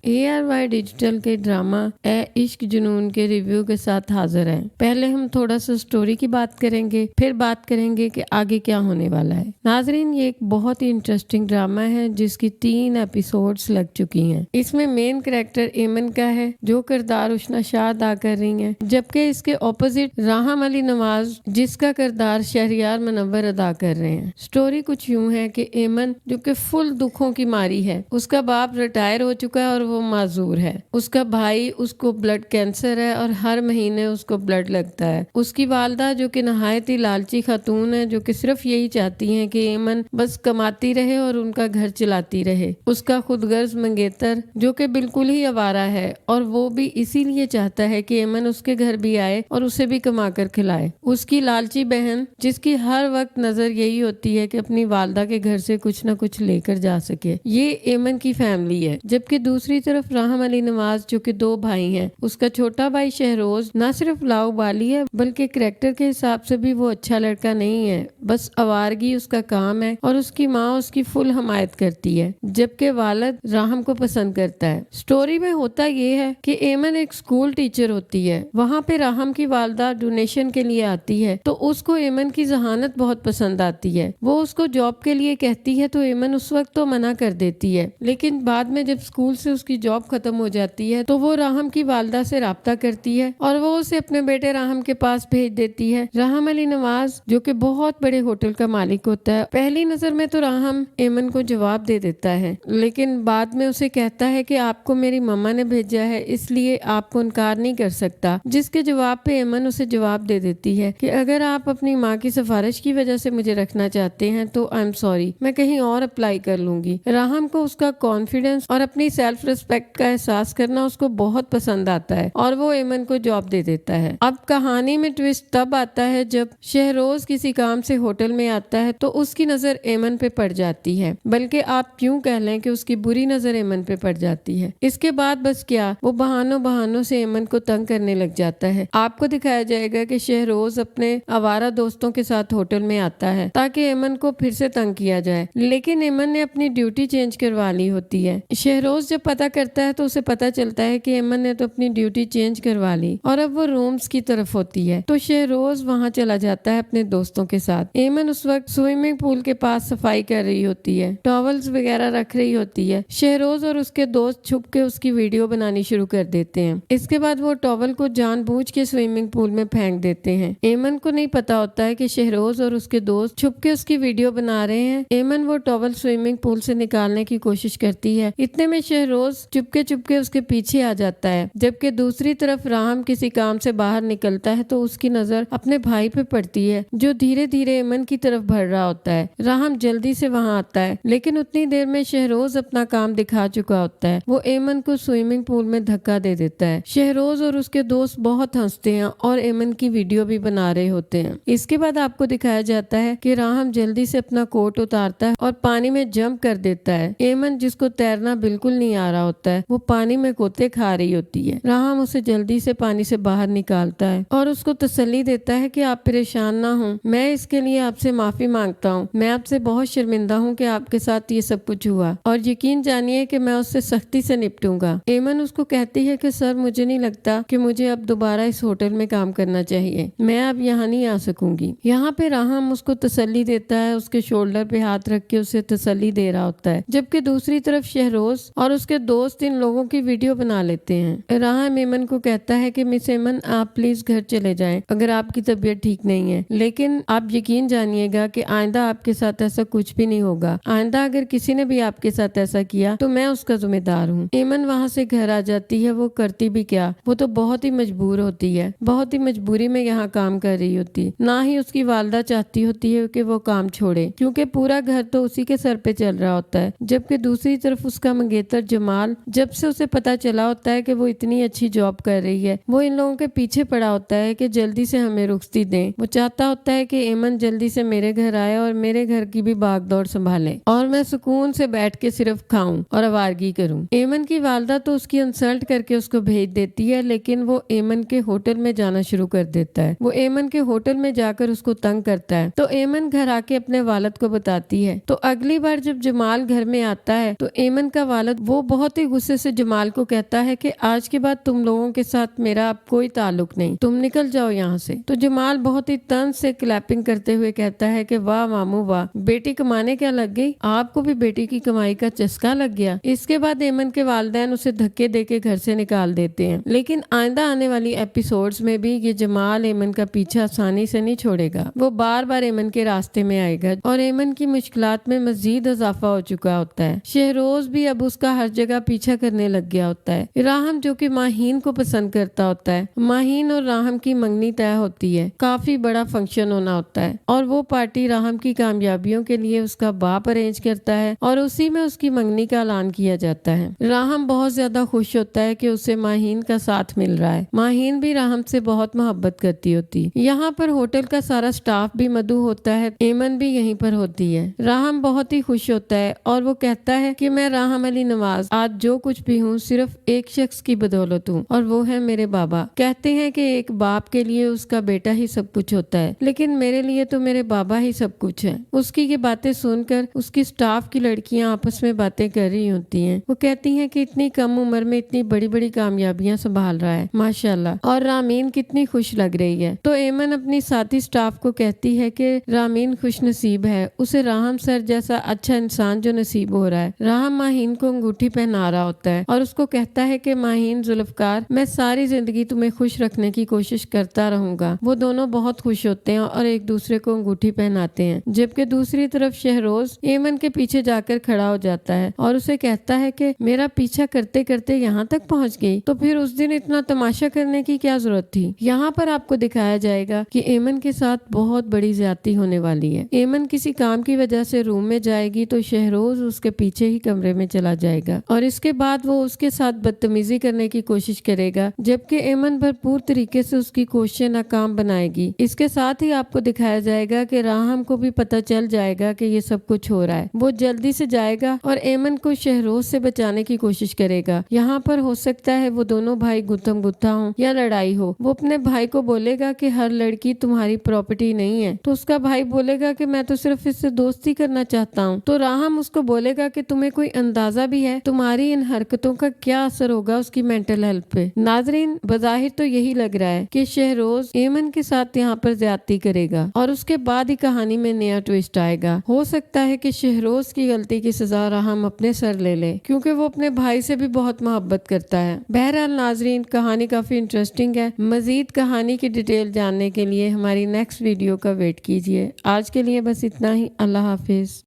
ARY digital के drama ए इश्क जुनून के रिव्यू के साथ हाजिर हैं। पहले हम थोड़ा सा स्टोरी की बात करेंगे, फिर बात करेंगे कि आगे क्या होने वाला है। नाजरीन, ये एक बहुत ही इंटरेस्टिंग ड्रामा है जिसकी 3 एपिसोड्स लग चुकी हैं। इसमें मेन कैरेक्टर एमन का है, जो किरदार उष्ना शाह अदा कर रही हैं, जबकि इसके ऑपोजिट राहम अली नवाज, जिसका किरदार शहरियार मुनव्वर अदा कर रहे हैं। स्टोरी कुछ यूं है कि एमन, जो कि फुल दुखों की मारी है, उसका बाप रिटायर हो चुका है और वो माजूर है। उसका भाई, उसको ब्लड कैंसर है और हर महीने उसको ब्लड लगता है। उसकी वालदा, जो कि नहायत ही लालची खातून है, जो कि सिर्फ यही चाहती हैं कि एमन बस कमाती रहे और उनका घर चलाती रहे। उसका खुदगर्ज मंगेतर, जो कि बिल्कुल ही आवारा है, और वो भी इसीलिए चाहता है कि एमन उसके घर भी आए और उसे भी कमा कर खिलाए। उसकी लालची बहन, जिसकी हर वक्त नजर यही होती है कि अपनी वालदा के घर से कुछ न कुछ लेकर जा सके। ये एमन की फैमिली है। जबकि दूसरी तरफ राहम अली नवाज, जो कि 2 भाई हैं। उसका छोटा भाई शहरोज ना सिर्फ लाउबाली है, बल्कि करैक्टर के हिसाब से भी वो अच्छा लड़का नहीं है। बस आवारगी उसका काम है और उसकी माँ उसकी फुल हमायत करती है, जबकि वालिद राहम को पसंद करता है। स्टोरी में होता ये है कि एमन एक स्कूल टीचर होती है। वहाँ पे राहम की वालदा डोनेशन के लिए आती है, तो उसको एमन की जहानत बहुत पसंद आती है। वो उसको जॉब के लिए कहती है, तो एमन उस वक्त तो मना कर देती है, लेकिन बाद में जब स्कूल से उसकी जॉब खत्म हो जाती है तो वो राहम की वालदा से राब्ता करती है और वो उसे अपने बेटे राहम के पास भेज देती है। राहम अली नवाज, जो कि बहुत बड़े होटल का मालिक होता है, पहली नजर में तो राहम एमन को जवाब दे देता है, लेकिन बाद में उसे कहता है कि आपको मेरी मम्मा ने भेजा है, इसलिए आपको इनकार नहीं कर सकता। जिसके जवाब पे एमन उसे जवाब दे देती है कि अगर आप अपनी माँ की सिफारिश की वजह से मुझे रखना चाहते हैं तो आई एम सॉरी, मैं कहीं और अप्लाई कर लूंगी। राहम को उसका कॉन्फिडेंस और अपनी सेल्फ रिस्पेक्ट का एहसास करना उसको बहुत पसंद आता है और वो एमन को जॉब दे देता है। अब कहानी में ट्विस्ट तब आता है जब शहरोज किसी काम से होटल में आता है तो उसकी नजर एमन पे पड़ जाती है, बल्कि आप यूं कह लें कि उसकी बुरी नजर एमन पे पड़ जाती है। इसके बाद बस क्या, वो बहानों से एमन को तंग करने लग जाता है। आपको दिखाया जाएगा कि शहरोज अपने आवारा दोस्तों के साथ होटल में आता है ताकि एमन को फिर से तंग किया जाए, लेकिन एमन ने अपनी ड्यूटी चेंज करवा ली होती है। शहरोज जब पता करता है तो उसे पता चलता है कि एमन ने तो अपनी ड्यूटी चेंज करवा ली और अब वो रूम्स की तरफ होती है, तो शहरोज वहाँ चला जाता है अपने दोस्तों के साथ। एमन उस वक्त स्विमिंग पूल के पास सफाई कर रही होती है, टॉवल्स वगैरह रख रही होती है। शहरोज और उसके दोस्त छुप के उसकी वीडियो बनानी शुरू कर देते हैं। इसके बाद वो टॉवल को जानबूझ के स्विमिंग पूल में फेंक देते हैं। एमन को नहीं पता होता है कि शहरोज और उसके दोस्त छुप के उसकी वीडियो बना रहे हैं। एमन वो टॉवल स्विमिंग पूल से निकालने की कोशिश करती है, इतने में शहरोज चुपके उसके पीछे आ जाता है। जबकि दूसरी तरफ राहम किसी काम से बाहर निकलता है तो उसकी नजर अपने भाई पे पड़ती है, जो धीरे धीरे एमन की तरफ बढ़ रहा होता है। राहम जल्दी से वहां आता है, लेकिन उतनी देर में शहरोज अपना काम दिखा चुका होता है। वो एमन को स्विमिंग पूल में धक्का दे देता है। शहरोज और उसके दोस्त बहुत हंसते हैं और एमन की वीडियो भी बना रहे होते हैं। इसके बाद आपको दिखाया जाता है कि राहम जल्दी से अपना कोट उतारता है और पानी में जंप कर देता है। एमन, जिसको तैरना बिल्कुल नहीं आ रहा होता है, वो पानी में गोते खा रही होती है। राहम उसे जल्दी से पानी से बाहर निकालता है और उसको तसल्ली देता है कि आप परेशान ना हो, मैं इसके लिए आपसे माफी मांगता हूँ। मैं आपसे बहुत शर्मिंदा हूँ कि आपके साथ ये सब कुछ हुआ और यकीन जानिए कि मैं उससे सख्ती से निपटूंगा। एमन उसको कहती है कि सर, मुझे नहीं लगता कि मुझे अब दोबारा इस होटल में काम करना चाहिए, मैं अब यहाँ नहीं आ सकूंगी। यहाँ पे राहम उसको तसल्ली देता है, उसके शोल्डर पे हाथ रख के उसे तसल्ली दे रहा होता है। जबकि दूसरी तरफ शहरोज और उसके दोस्त इन लोगों की वीडियो बना लेते हैं। राहम एमन को कहता है कि मिस एमन, आप प्लीज घर चले जाएं अगर आपकी तबीयत ठीक नहीं है, लेकिन आप यकीन जानिएगा कि आइंदा आपके साथ ऐसा कुछ भी नहीं होगा। आइंदा अगर किसी ने भी आपके साथ ऐसा किया तो मैं उसका जिम्मेदार हूँ। एमन वहाँ से घर आ जाती है। वो करती भी क्या, वो तो बहुत ही मजबूर होती है, बहुत ही मजबूरी में यहाँ काम कर रही होती। ना ही उसकी वालदा चाहती होती है कि वो काम छोड़े, क्योंकि पूरा घर तो उसी के सर पे चल रहा होता है। जबकि दूसरी तरफ उसका मंगेतर जमाल, जब से उसे पता चला होता है कि वो इतनी अच्छी जॉब कर रही है, वो इन लोगों के पीछे पड़ा होता है कि जल्दी से हमें रुखसती दें। वो चाहता होता है कि एमन जल्दी से मेरे घर आए और मेरे घर की भी भागदौड़ संभाले और मैं सुकून से बैठ के सिर्फ खाऊं और आवारगी करूं। एमन की वालदा तो उसकी इंसल्ट करके उसको भेज देती है, लेकिन वो एमन के होटल में जाना शुरू कर देता है। वो एमन के होटल में जाकर उसको तंग करता है, तो एमन घर आके अपने वालिद को बताती है। तो अगली बार जब जमाल घर में आता है तो एमन का वालिद, वो बहुत बहुत ही गुस्से से जमाल को कहता है कि आज के बाद तुम लोगों के साथ मेरा अब कोई ताल्लुक नहीं, तुम निकल जाओ यहाँ से। तो जमाल बहुत ही तंज से क्लैपिंग करते हुए कहता है कि वाह मामू वाह, बेटी कमाने क्या लग गई, आपको भी बेटी की कमाई का चस्का लग गया। इसके बाद एमन के वालिदैन उसे धक्के देके घर से निकाल देते हैं। लेकिन आइंदा आने वाली एपिसोड्स में भी ये जमाल एमन का पीछा आसानी से नहीं छोड़ेगा। वो बार बार एमन के रास्ते में आएगा और एमन की मुश्किलात में मजीद इजाफा हो चुका होता है। शहरोज भी अब उसका हर जगह पीछा करने लग गया होता है। राहम जो कि माहीन को पसंद करता होता है, माहीन और राहम की मंगनी तय होती है। काफी बड़ा फंक्शन होना होता है और वो पार्टी राहम की कामयाबियों के लिए उसका बाप अरेंज करता है और उसी में उसकी मंगनी का ऐलान किया जाता है। राहम बहुत ज्यादा खुश होता है कि उसे माहीन का साथ मिल रहा है। माहीन भी राहम से बहुत मोहब्बत करती होती। यहाँ पर होटल का सारा स्टाफ भी मधु होता है, एमन भी यहीं पर होती है। राहम बहुत ही खुश होता है और वो कहता है कि मैं राहम अली नवाज आज जो कुछ भी हूँ सिर्फ एक शख्स की बदौलत हूँ और वो है मेरे बाबा। कहते हैं कि एक बाप के लिए उसका बेटा ही सब कुछ होता है, लेकिन मेरे लिए तो मेरे बाबा ही सब कुछ है। उसकी ये बातें सुनकर उसकी स्टाफ की लड़कियां आपस में बातें कर रही होती हैं। वो कहती हैं कि इतनी कम उम्र में इतनी बड़ी बड़ी कामयाबियां संभाल रहा है माशाल्लाह, और रामीन कितनी खुश लग रही है। तो एमन अपनी साथी स्टाफ को कहती है कि रामीन खुश नसीब है, उसे राहम सर जैसा अच्छा इंसान जो नसीब हो रहा है। राहम माहीन को अंगूठी पहना रहा होता है और उसको कहता है कि माहीन जुल्फकार, मैं सारी जिंदगी तुम्हें खुश रखने की कोशिश करता रहूंगा। वो दोनों बहुत खुश होते हैं और एक दूसरे को अंगूठी पहनाते हैं। जबकि दूसरी तरफ शहरोज एमन के पीछे जाकर खड़ा हो जाता है और उसे कहता है कि मेरा पीछा करते करते यहाँ तक पहुँच गई, तो फिर उस दिन इतना तमाशा करने की क्या जरूरत थी। यहाँ पर आपको दिखाया जाएगा कि एमन के साथ बहुत बड़ी ज्यादती होने वाली है। एमन किसी काम की वजह से रूम में जाएगी तो शहरोज उसके पीछे ही कमरे में चला जाएगा और इसके बाद वो उसके साथ बदतमीजी करने की कोशिश करेगा, जबकि एमन भरपूर तरीके से उसकी कोशिशें नाकाम बनाएगी। इसके साथ ही आपको दिखाया जाएगा कि राहम को भी पता चल जाएगा कि ये सब कुछ हो रहा है। वो जल्दी से जाएगा और एमन को शहरोज से बचाने की कोशिश करेगा। यहाँ पर हो सकता है वो दोनों भाई गुत्थम गुत्था हो या लड़ाई हो। वो अपने भाई को बोलेगा कि हर लड़की तुम्हारी प्रॉपर्टी नहीं है, तो उसका भाई बोलेगा कि मैं तो सिर्फ इससे दोस्ती करना चाहता हूँ। तो राहम उसको बोलेगा कि तुम्हें कोई अंदाजा भी है तुम्हारी इन हरकतों का क्या असर होगा उसकी मेंटल हेल्थ पे। नाजरीन, बज़ाहिर तो यही लग रहा है कि शहरोज एमन के साथ यहाँ पर ज्यादती करेगा और उसके बाद ही कहानी में नया ट्विस्ट आएगा। हो सकता है कि शहरोज की गलती की सजा राहम अपने सर ले ले, क्योंकि वो अपने भाई से भी बहुत मोहब्बत करता है। बहरहाल नाजरीन, कहानी काफी इंटरेस्टिंग है। मजीद कहानी की डिटेल जानने के लिए हमारी नेक्स्ट वीडियो का वेट कीजिए। आज के लिए बस इतना ही। अल्लाह हाफिज।